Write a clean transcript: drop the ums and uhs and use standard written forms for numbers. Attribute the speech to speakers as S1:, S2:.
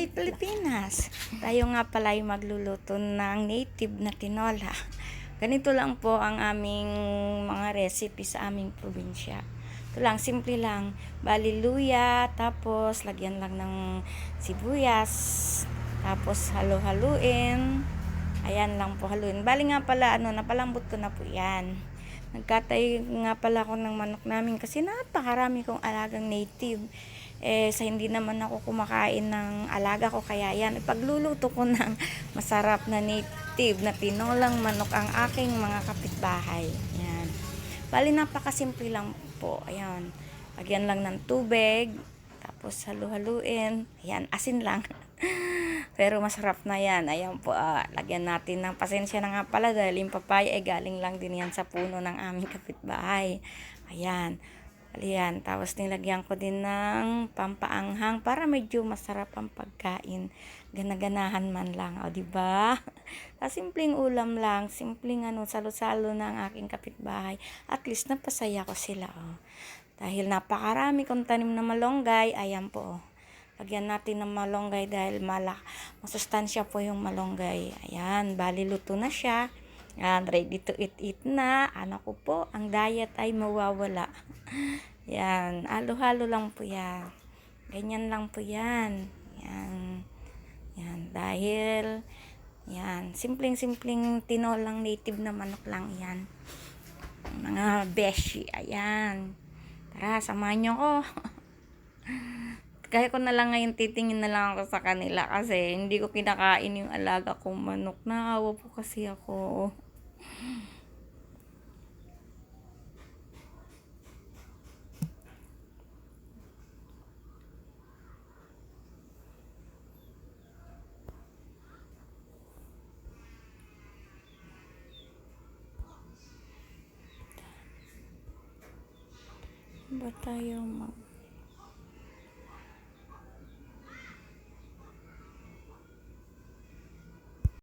S1: Hi Pilipinas! Tayo nga pala ay magluluto ng native na tinola. Ganito lang po ang aming mga recipe sa aming probinsya. Ito lang, simple lang. Bali luya, tapos lagyan lang ng sibuyas, tapos halo-haluin. Ayan lang po haluin. Bali nga pala, napalambot ko na po yan. Nagkatay nga pala ako ng manok namin kasi napakarami kong alagang native. Sa hindi naman ako kumakain ng alaga ko, kaya yan, ipagluluto ko ng masarap na native na tinolang manok ang aking mga kapitbahay. Yan. Bali, napakasimple lang po. Ayan. Lagyan lang ng tubig, tapos halu-haluin. Ayan, asin lang. Pero masarap na yan. Ayan po, lagyan natin ng pasensya na nga pala dahil yung papaya ay galing lang din yan sa puno ng aming kapitbahay. Ayan. Ayan, tapos nilagyan ko din ng pampaanghang para medyo masarap ang pagkain. Ganaganahan man lang, o di ba? Simpleng ulam lang, simpleng salo-salo ng aking kapitbahay. At least napasaya ko sila, oh. Dahil napakarami kong tanim na malonggay, ayan po, oh. Lagyan natin ng malonggay dahil masustansya po yung malonggay. Ayan, bali luto na siya. Yan, ready to eat na. Ano ko po, ang diet ay mawawala. Yan, halo-halo lang po yan. Ganyan lang po yan. Yan. Yan, dahil yan, simpleng-simpleng tinolang native na manok lang yan. Mga beshi, ayan. Tara, samahan nyo ko. Kaya ko na lang ngayon titingin na lang ako sa kanila kasi hindi ko kinakain yung alaga kong manok. Naawa po kasi ako. Ba tayo